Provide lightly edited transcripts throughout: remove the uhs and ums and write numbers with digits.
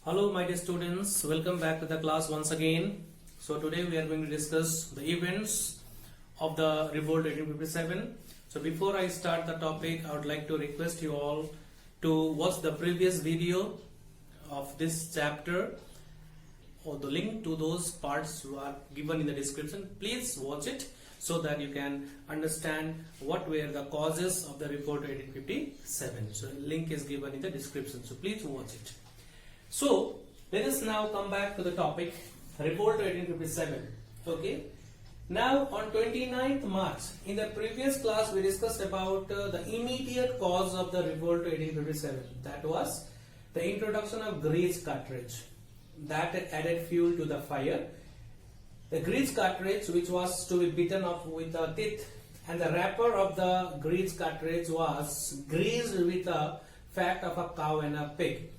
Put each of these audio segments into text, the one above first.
Hello my dear students, welcome back to the class once again. So today we are going to discuss the events of the Revolt 1857. So before I start the topic, I would like to request you all to watch the previous video of this chapter, or the link to those parts are given in the description. Please watch it so that you can understand what were the causes of the Revolt 1857. So link is given in the description, so please watch it. So let us now come back to the topic Revolt 1857. Okay. Now on 29th March, in the previous class we discussed about the immediate cause of the Revolt 1857. That was the introduction of grease cartridge that added fuel to the fire. The grease cartridge, which was to be beaten up with a teeth, and the wrapper of the grease cartridge was greased with the fat of a cow and a pig.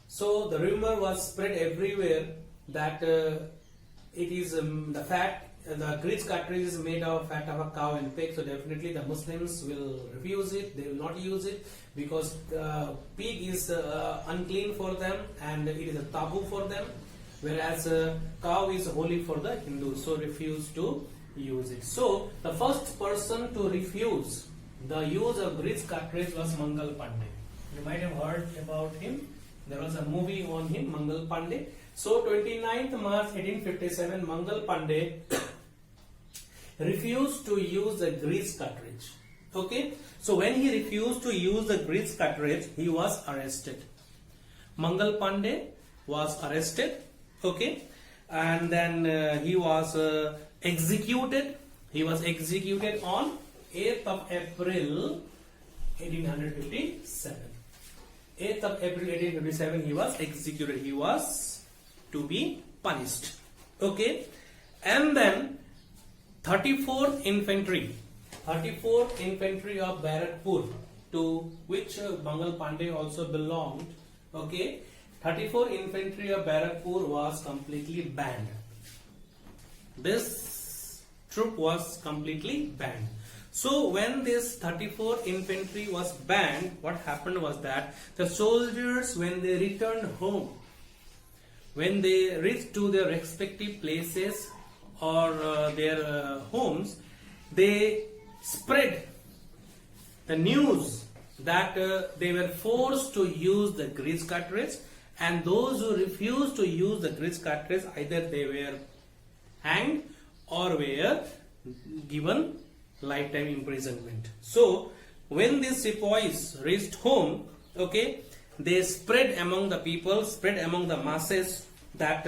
So the rumor was spread everywhere that it is the grease cartridge is made of fat of a cow and pig. So definitely the Muslims will refuse it. They will not use it because pig is unclean for them and it is a taboo for them, whereas cow is holy for the Hindus. So refuse to use it. So the first person to refuse the use of grease cartridge was Mangal Pandey. You might have heard about him. There was a movie on him, Mangal Pandey. So 29th March 1857, Mangal Pandey refused to use the grease cartridge. Okay. So when he refused to use the grease cartridge, he was arrested. Mangal Pandey was arrested. Okay. And then he was executed. He was executed on 8th of April 1857. 8th of April 1857 he was executed. He was to be punished. Okay. And then 34th Infantry of Barakpur, to which Mangal Pandey also belonged. Okay. 34th Infantry of Barakpur was completely banned. This troop was completely banned. So when this 34th Infantry was banned, what happened was that the soldiers, when they returned home, when they reached to their respective places or their homes, they spread the news that they were forced to use the grease cartridge, and those who refused to use the grease cartridge, either they were hanged or were given lifetime imprisonment. So when these sepoys reached home, okay, they spread among the people, spread among the masses that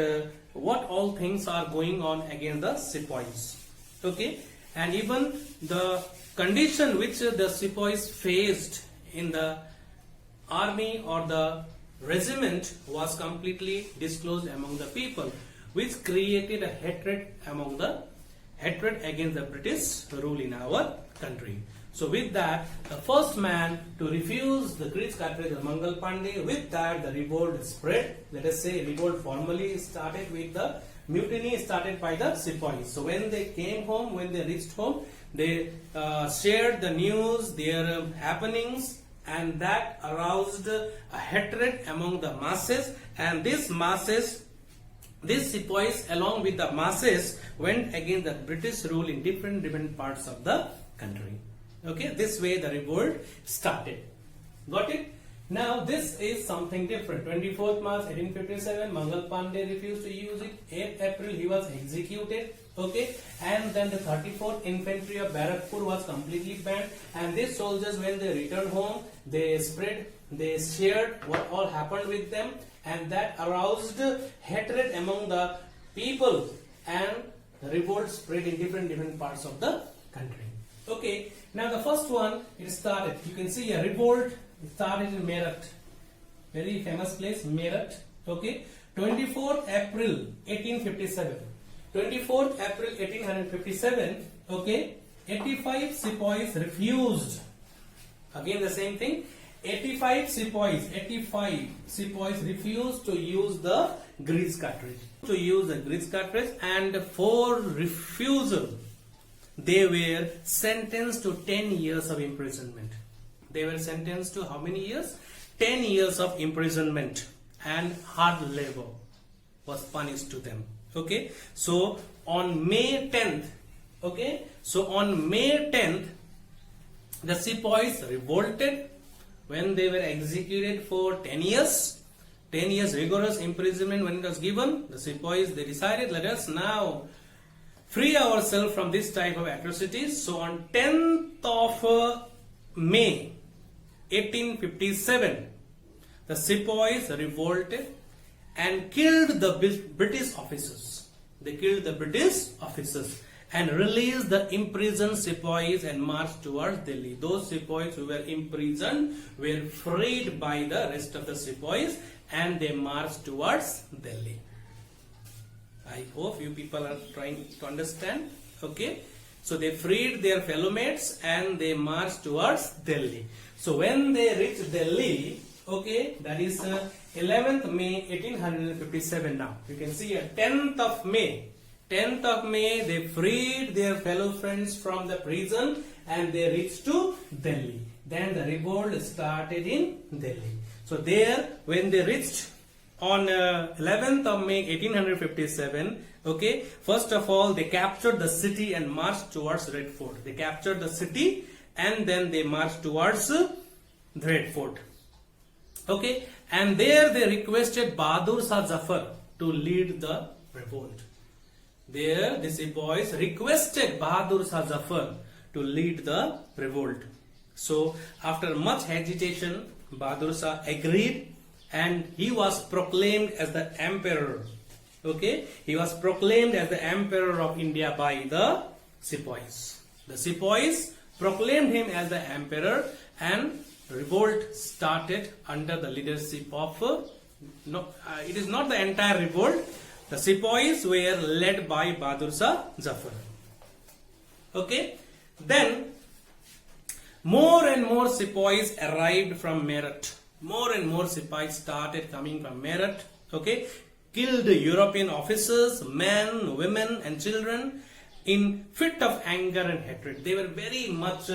what all things are going on against the sepoys. Okay, and even the condition which the sepoys faced in the army or the regiment was completely disclosed among the people, which created a hatred against the British rule in our country. So with that, the first man to refuse the grease cartridge was Mangal Pandey. With that, the revolt spread. Let us say revolt formally started with the mutiny started by the sepoys. So when they came home, when they reached home, they shared the news, their happenings, and that aroused a hatred among the masses, and these sepoys along with the masses went against the British rule in different parts of the country. Okay, this way the revolt started. Got it? Now this is something different. 24th March 1857, Mangal Pandey refused to use it. 8th April he was executed. Okay, and then the 34th Infantry of Barakpur was completely banned, and these soldiers, when they returned home, they shared what all happened with them, and that aroused hatred among the people, and the revolt spread in different parts of the country. Okay, now the first one, it started, you can see a revolt started in Meerut, very famous place, Meerut. Okay, 24th April 1857. 24th April 1857, okay, 85 sepoys refused. Again the same thing, 85 sepoys refused to use the grease cartridge. And for refusal, they were sentenced to 10 years of imprisonment. They were sentenced to how many years? 10 years of imprisonment. and hard labor was punished to them. Okay, so on May 10th, okay, so on May 10th, the sepoys revolted when they were executed for 10 years. 10 years rigorous imprisonment when it was given. The sepoys, they decided, let us now free ourselves from this type of atrocities. So on 10th of May 1857, the sepoys revolted and killed the British officers. They killed the British officers and released the imprisoned sepoys and marched towards Delhi. Those sepoys who were imprisoned were freed by the rest of the sepoys and they marched towards Delhi. I hope you people are trying to understand. Okay, so they freed their fellow mates and they marched towards Delhi. So when they reached Delhi, okay, that is 11th May 1857 now. You can see 10th of May. 10th of May, they freed their fellow friends from the prison and they reached to Delhi. Then the revolt started in Delhi. So there, when they reached on 11th of May 1857, okay, first of all, they captured the city and marched towards Red Fort. They captured the city and then they marched towards Red Fort. Okay, and there they requested Bahadur Shah Zafar to lead the revolt. There the sepoys requested Bahadur Shah Zafar to lead the revolt. So after much hesitation, Bahadur Shah agreed and he was proclaimed as the emperor. Okay, he was proclaimed as the emperor of India by the sepoys. The sepoys proclaimed him as the emperor and revolt started under the leadership of it is not the entire revolt. The sepoys were led by Bahadur Shah Zafar. Okay, then more and more sepoys arrived from Meerut. More and more sepoys started coming from Meerut. Okay, killed European officers, men, women and children in fit of anger and hatred. They were very much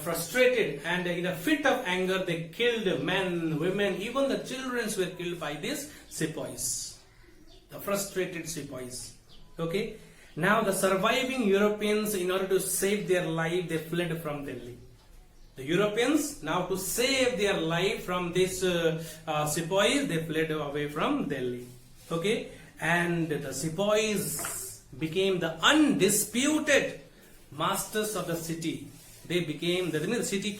frustrated and in a fit of anger they killed men, women, even the children were killed by these sepoys. The frustrated sepoys. Okay, now the surviving Europeans, in order to save their life, they fled from Delhi. The Europeans, now to save their life from this sepoys, they fled away from Delhi. Okay, and the sepoys became the undisputed masters of the city. They became, the city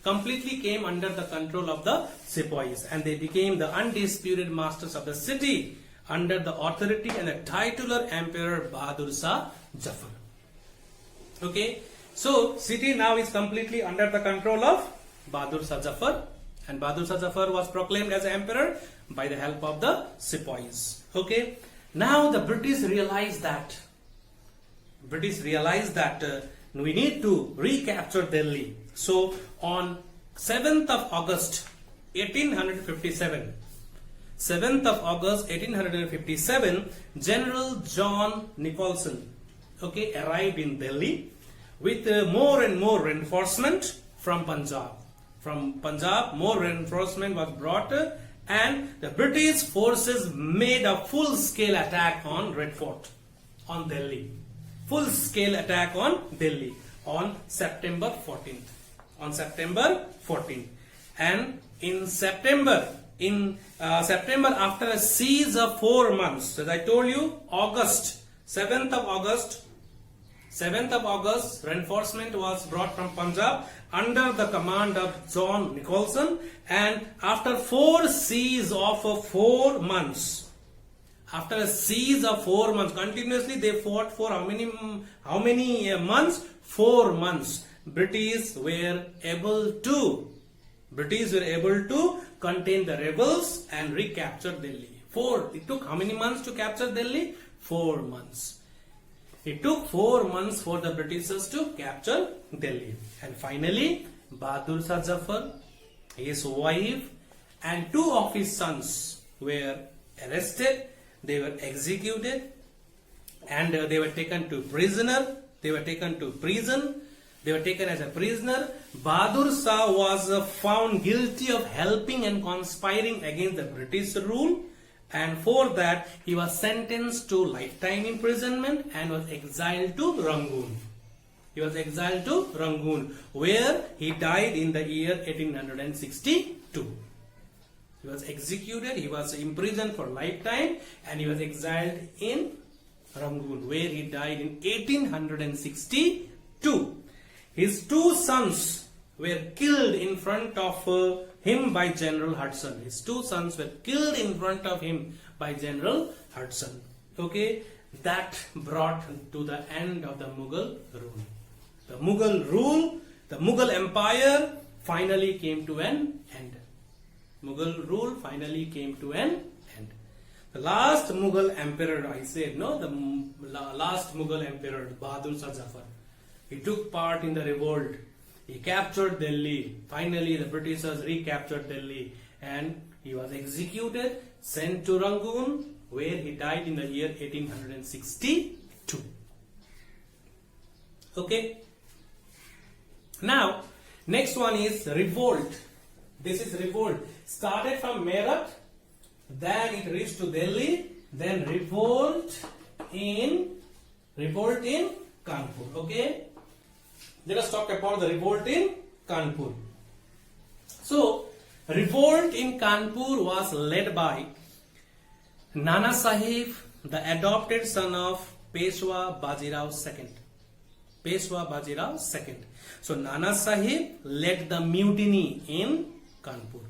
completely came under the control of the sepoys and they became the undisputed masters of the city under the authority and the titular emperor Bahadur Shah Zafar. Okay, so city now is completely under the control of Bahadur Shah Zafar and Bahadur Shah Zafar was proclaimed as emperor by the help of the sepoys. Okay, now the British realized that we need to recapture Delhi. So on 7th of August 1857, 7th of August 1857, General John Nicholson, okay, arrived in Delhi with more and more reinforcement from Punjab. From Punjab, more reinforcement was brought and the British forces made a full-scale attack on Red Fort, on Delhi. Full-scale attack on Delhi on September 14th. On September 14th. And in September, after a siege of 4 months, as I told you, 7th of August, reinforcement was brought from Punjab under the command of John Nicholson, and after a siege of 4 months, continuously they fought for how many months? 4 months. British were able to contain the rebels and recapture Delhi. It took how many months to capture Delhi? 4 months. It took 4 months for the Britishers to capture Delhi. And finally, Bahadur Shah Zafar, his wife and 2 of his sons were arrested. They were executed and they were taken to prison. They were taken as a prisoner. Bahadur Shah was found guilty of helping and conspiring against the British rule, and for that he was sentenced to lifetime imprisonment and was exiled to Rangoon. He was exiled to Rangoon, where he died in the year 1862. He was executed, he was imprisoned for lifetime, and he was exiled in Rangoon, where he died in 1862. His two sons were killed in front of him by General Hudson. His two sons were killed in front of him by General Hudson. Okay, that brought to the end of the Mughal rule. The Mughal Empire finally came to an end. Mughal rule finally came to an end. The last Mughal emperor, I said, no, the last Mughal emperor, Bahadur Shah Zafar. He took part in the revolt. He captured Delhi. Finally, the Britishers recaptured Delhi, and he was executed, sent to Rangoon, where he died in the year 1862. Okay. Now, next one is revolt. This is revolt. Started from Meerut, then it reached to Delhi, then revolt in Kanpur. Okay. Let us talk about the revolt in Kanpur. So, revolt in Kanpur was led by Nana Sahib, the adopted son of Peshwa Bajirao II. Peshwa Bajirao II. So, Nana Sahib led the mutiny in Kanpur.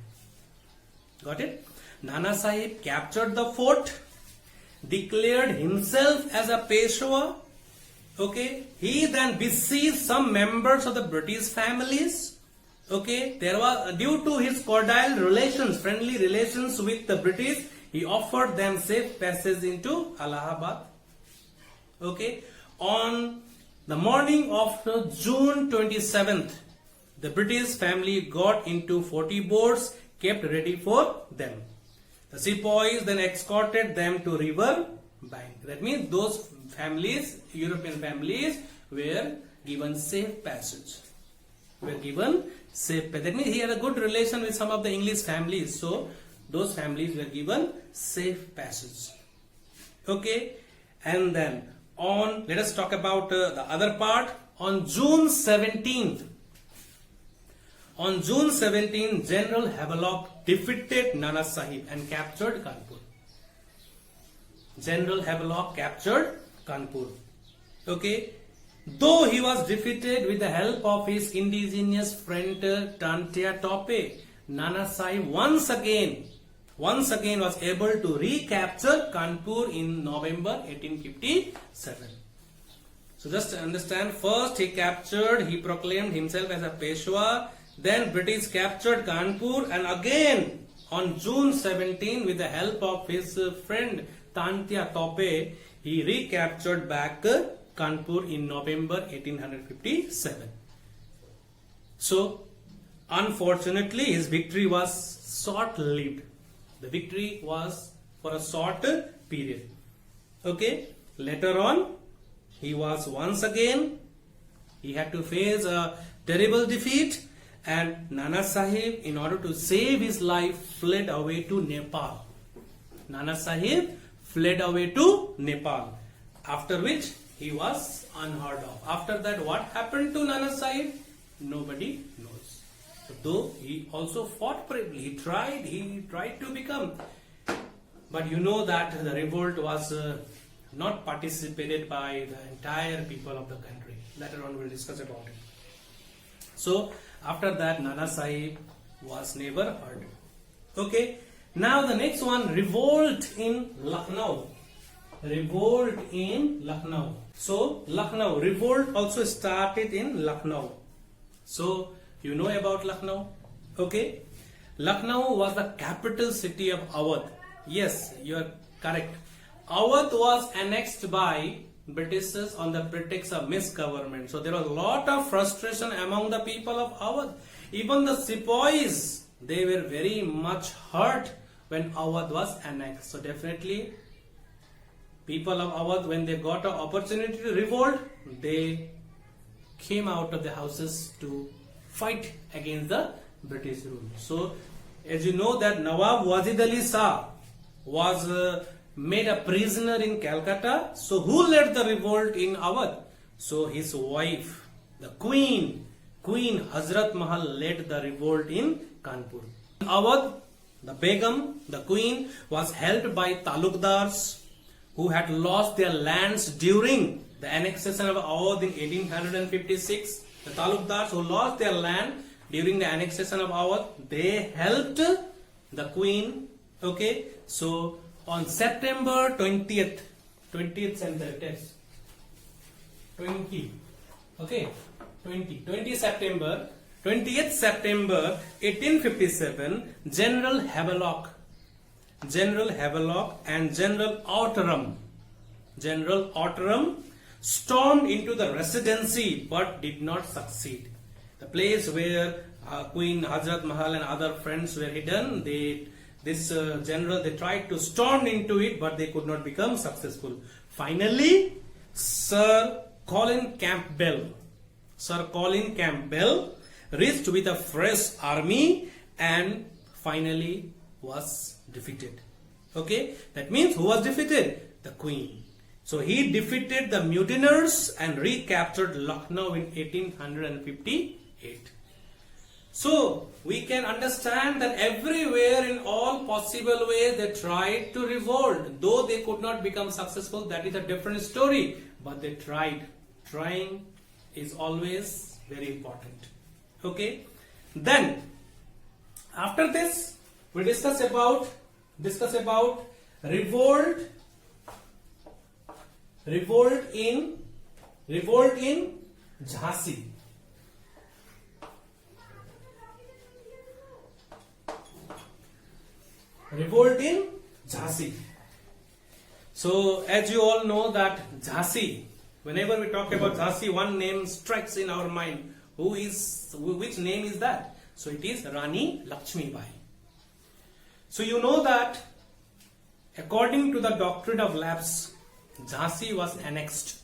Got it? Nana Sahib captured the fort, declared himself as a Peshwa. Okay, he then besieged some members of the British families. Okay, there was, due to his cordial relations, friendly relations with the British, he offered them safe passage into Allahabad. Okay, on the morning of June 27th, the British family got into 40 boats kept ready for them. The sepoys then escorted them to river bank. That means those families, European families, were given safe passage. That means he had a good relation with some of the English families. So those families were given safe passage. Okay, and then let us talk about the other part. On June 17th, General Havelock defeated Nana Sahib and captured Kanpur. General Havelock captured Kanpur. Okay, though he was defeated with the help of his indigenous friend Tantia Tope, Nana Sahib once again was able to recapture Kanpur in November 1857. So just understand, first he proclaimed himself as a Peshwa, then British captured Kanpur, and again on June 17 with the help of his friend Tantia Tope, he recaptured back Kanpur in November 1857. So unfortunately his victory was short-lived. The victory was for a short period. Okay, later on he had to face a terrible defeat, and Nana Sahib, in order to save his life, fled away to Nepal. Nana Sahib fled away to Nepal, after which he was unheard of. After that, what happened to Nana Sahib? Nobody knows. Though he also fought bravely, he tried to become. But you know that the revolt was not participated by the entire people of the country. Later on we will discuss about it. So after that, Nana Sahib was never heard. Okay. Now the next one, revolt in Lucknow. Revolt in Lucknow. So Lucknow, revolt also started in Lucknow. So you know about Lucknow? Okay. Lucknow was the capital city of Awadh. Yes, you are correct. Awadh was annexed by Britishers on the pretext of misgovernment. So there was a lot of frustration among the people of Awadh. Even the sepoys, they were very much hurt when Awadh was annexed. So definitely people of Awadh, when they got an opportunity to revolt, they came out of the houses to fight against the British rule. So, as you know that Nawab Wajid Ali Shah was made a prisoner in Calcutta. So, who led the revolt in Awadh? So, his wife, the Queen Hazrat Mahal led the revolt in Kanpur. In Awadh, the Begum, the Queen, was held by Talukdars who had lost their lands during the annexation of Awadh in 1856. The Talukdars who lost their land during the annexation of Awadh, they helped the Queen. Okay, so on September 20th and the text 20. Okay, 20th September 1857, General Havelock and General Outram stormed into the residency but did not succeed. The place where Queen Hazrat Mahal and other friends were hidden, this general, they tried to storm into it, but they could not become successful. Finally, Sir Colin Campbell reached with a fresh army and finally was defeated. Okay, that means who was defeated? The Queen. So he defeated the mutineers and recaptured Lucknow in 1858. So we can understand that everywhere in all possible ways they tried to revolt. Though they could not become successful, that is a different story. But they tried. Trying is always very important. Okay. Then after this we discuss about revolt in Jhansi. Revolt in Jhansi. So as you all know that Jhansi, whenever we talk about Jhansi, one name strikes in our mind. Which name is that? So it is Rani Lakshmi Bai. So you know that according to the doctrine of lapse, Jhansi was annexed.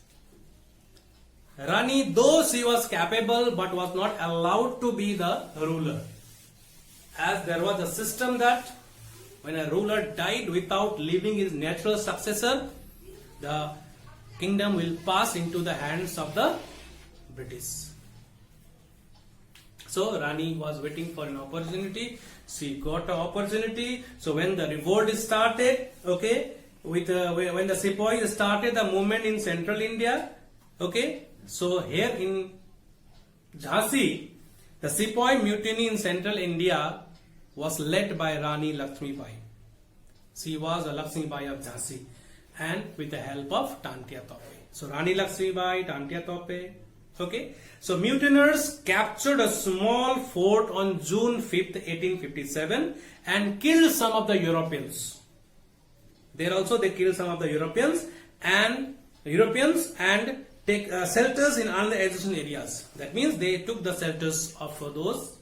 Rani, though she was capable but was not allowed to be the ruler, as there was a system that when a ruler died without leaving his natural successor, the kingdom will pass into the hands of the British. So Rani was waiting for an opportunity. She got an opportunity. So when the revolt started, okay, when the Sepoys started the movement in central India, okay, so here in Jhansi, the Sepoy mutiny in central India was led by Rani Lakshmi Bai. She was a Lakshmi Bai of Jhansi, and with the help of Tantia Tope. So Rani Lakshmi Bai, Tantia Tope. Okay. So mutineers captured a small fort on June 5th, 1857 and killed some of the Europeans. There also they killed some of the Europeans and take shelters in other adjacent areas. That means they took the shelters of those.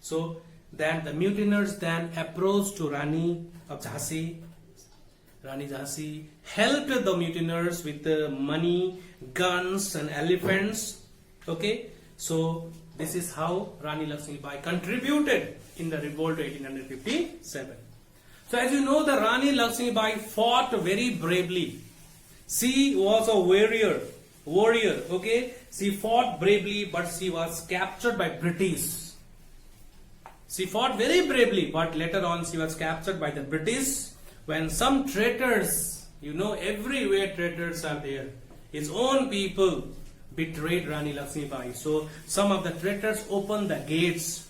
So then the mutineers then approached to Rani of Jhansi. Rani Jhansi helped the mutineers with money, guns and elephants. Okay, so this is how Rani Lakshmi Bai contributed in the revolt of 1857. So as you know, the Rani Lakshmi Bai fought very bravely. She was a warrior. Okay, she fought bravely, but she was captured by British. She fought very bravely, but later on she was captured by the British when some traitors, you know, everywhere traitors are there. His own people betrayed Rani Lakshmi Bai. So some of the traitors opened the gates.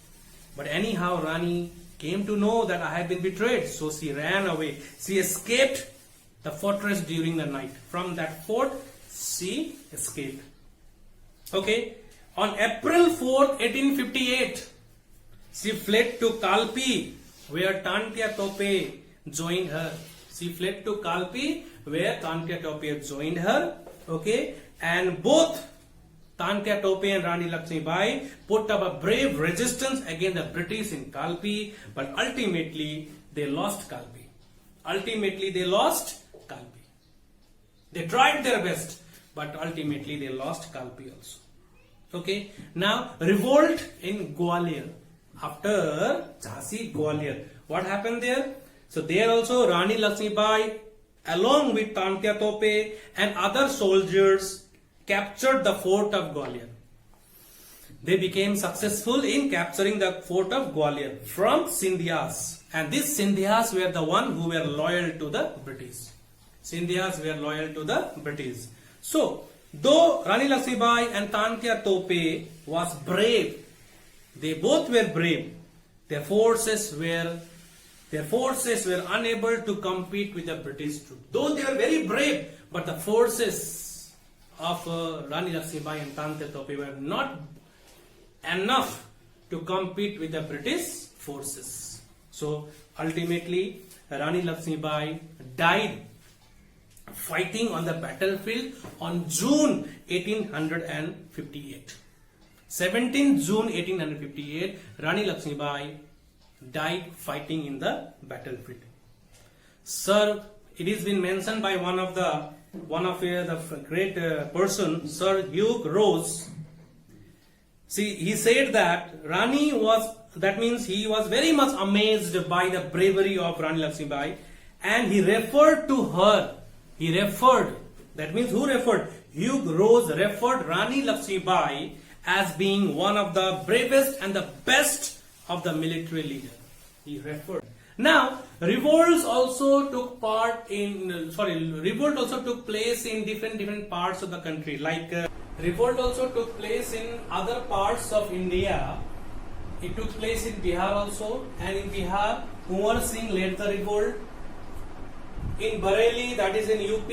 But anyhow, Rani came to know that I have been betrayed. So she ran away. She escaped the fortress during the night. From that fort, she escaped. Okay. On April 4th, 1858, she fled to Kalpi, where Tantia Tope joined her. She fled to Kalpi, where Tantia Tope joined her. Okay. And both Tantia Tope and Rani Lakshmi Bai put up a brave resistance against the British in Kalpi, but ultimately they lost Kalpi. They tried their best, but ultimately they lost Kalpi also. Okay. Now revolt in Gwalior. After Jasi Gwalior, what happened there? So there also Rani Lakshmibai along with Tantia Tope and other soldiers captured the fort of Gwalior. They became successful in capturing the fort of Gwalior from Sindhyas. And these Sindhyas were the one who were loyal to the British. Sindhyas were loyal to the British. So, though Rani Lakshmibai and Tantia Tope was brave, they both were brave, their forces were unable to compete with the British troops. Though they were very brave, but the forces of Rani Lakshmibai and Tantia Tope were not enough to compete with the British forces. So ultimately Rani Lakshmibai died fighting on the battlefield on June 1858. 17 June 1858, Rani Lakshmibai died fighting in the battlefield. Sir, it has been mentioned by one of the great person, Sir Hugh Rose. See, he said that Rani was, that means he was very much amazed by the bravery of Rani Lakshmibai, and he referred to her. He referred, that means who referred? Hugh Rose referred Rani Lakshmibai as being one of the bravest and the best of the military leader. He referred. Now, revolt also took place in different parts of the country. Like revolt also took place in other parts of India. It took place in Bihar also, and in Bihar, Kunwar Singh led the revolt. In Bareilly, that is in UP,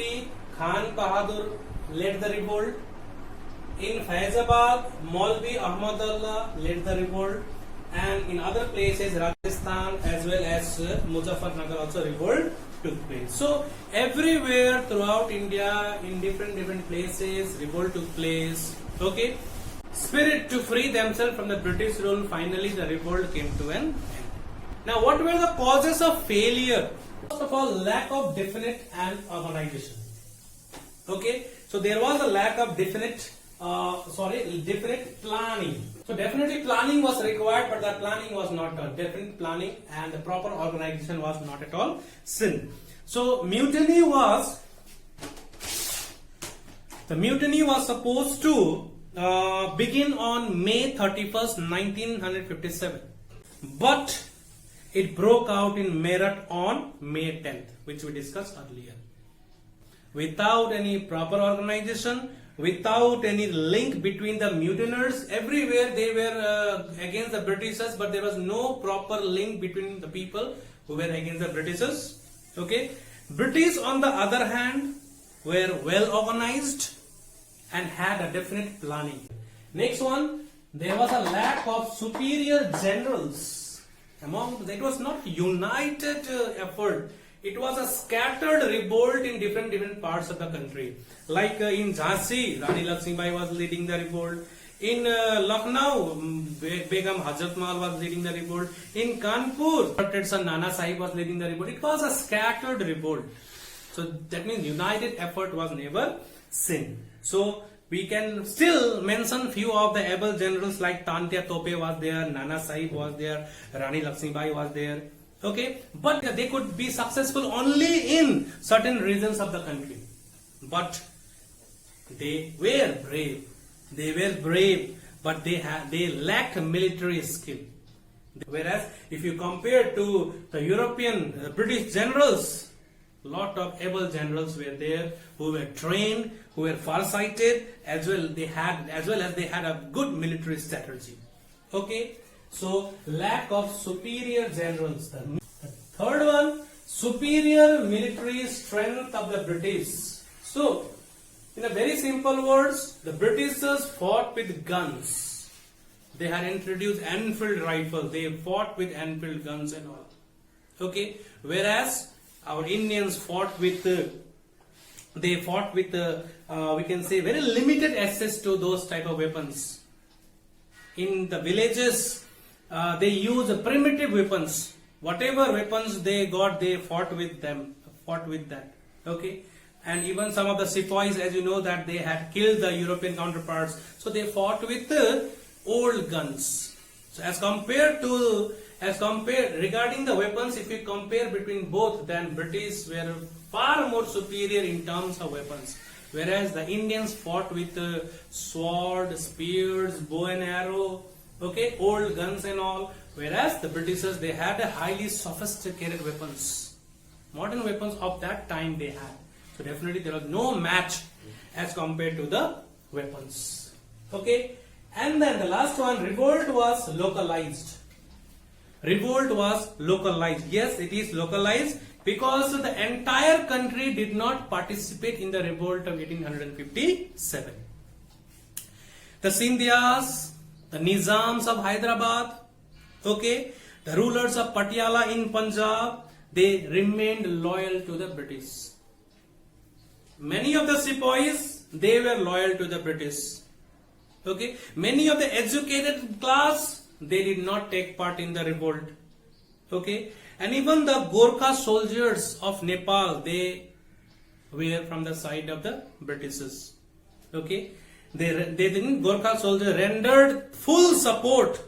Khan Bahadur led the revolt. In Faizabad, Maulvi Ahmadullah led the revolt. And in other places, Rajasthan as well as Muzaffarnagar also revolt took place. So everywhere throughout India, in different places, revolt took place. Okay, spirit to free themselves from the British rule. Finally, the revolt came to an end. Now, what were the causes of failure? First of all, lack of definite and organization. Okay, so there was a lack of definite planning. So definitely planning was required, but the planning was not done. Definite planning and the proper organization was not at all seen. So mutiny was supposed to begin on May 31st, 1957, but it broke out in Meerut on May 10th, which we discussed earlier. Without any proper organization, without any link between the mutineers, everywhere they were against the Britishers, but there was no proper link between the people who were against the Britishers. Okay, British on the other hand were well organized and had a definite planning. Next one, there was a lack of superior generals among. It was not united effort. It was a scattered revolt in different parts of the country. Like in Jhansi, Rani Lakshmibai was leading the revolt. In Lucknow, Begum Hazrat Mahal was leading the revolt. In Kanpur, Cartridge Nana Sahib was leading the revolt. It was a scattered revolt. So that means united effort was never seen. So we can still mention few of the able generals like Tantia Tope was there, Nana Sahib was there, Rani Lakshmibai was there. Okay, but they could be successful only in certain regions of the country. But they were brave. They were brave, but they lacked military skill. Whereas if you compare to the European British generals, lot of able generals were there who were trained, who were far-sighted, as well as they had a good military strategy. Okay. So, lack of superior generals. The third one, superior military strength of the British. So, in a very simple words, the Britishers fought with guns. They had introduced Enfield rifle. They fought with Enfield guns and all. Okay, whereas our Indians fought with, we can say very limited access to those type of weapons. In the villages, they use primitive weapons. Whatever weapons they got, they fought with that. Okay. and even some of the sepoys, as you know, that they had killed the European counterparts. So they fought with old guns. So regarding the weapons, if you compare between both, then British were far more superior in terms of weapons. Whereas the Indians fought with sword, spears, bow and arrow, okay, old guns and all. Whereas the Britishers, they had a highly sophisticated weapons. Modern weapons of that time they had. So definitely there was no match as compared to the weapons. Okay. And then the last one, revolt was localized. Revolt was localized. Yes, it is localized because the entire country did not participate in the revolt of 1857. The Sindhyas, the Nizams of Hyderabad, okay, the rulers of Patiala in Punjab, they remained loyal to the British. Many of the sepoys, they were loyal to the British. Okay, many of the educated class, they did not take part in the revolt. Okay, and even the Gorkha soldiers of Nepal, they were from the side of the Britishers. Okay, Gorkha soldiers rendered full support,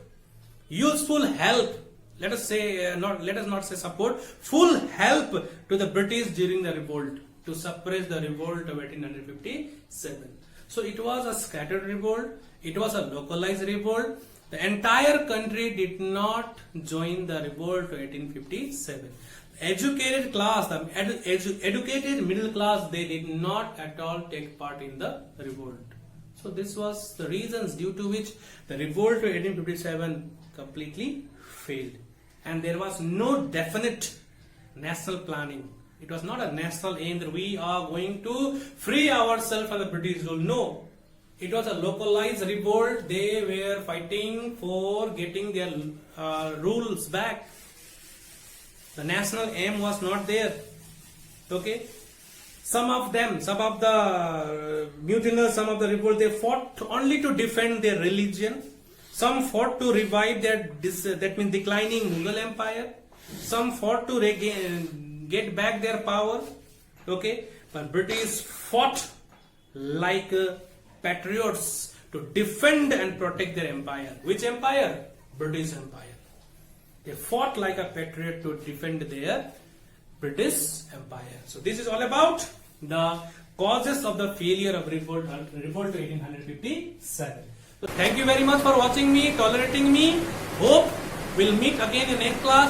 useful help. Let us not say support, full help to the British during the revolt to suppress the revolt of 1857. So it was a scattered revolt. It was a localized revolt. The entire country did not join the revolt of 1857. Educated class, the educated middle class, they did not at all take part in the revolt. So this was the reasons due to which the revolt of 1857 completely failed. And there was no definite national planning. It was not a national aim that we are going to free ourselves from the British rule. No. It was a localized revolt. They were fighting for getting their rules back. The national aim was not there. Okay. Some of the mutineers, some of the revolt, they fought only to defend their religion. Some fought to revive that means declining Mughal Empire. Some fought to get back their power. Okay. But British fought like patriots to defend and protect their empire. Which empire? British Empire. They fought like a patriot to defend their British Empire. So this is all about the causes of the failure of revolt to 1857. So thank you very much for watching me, tolerating me. Hope we'll meet again in next class.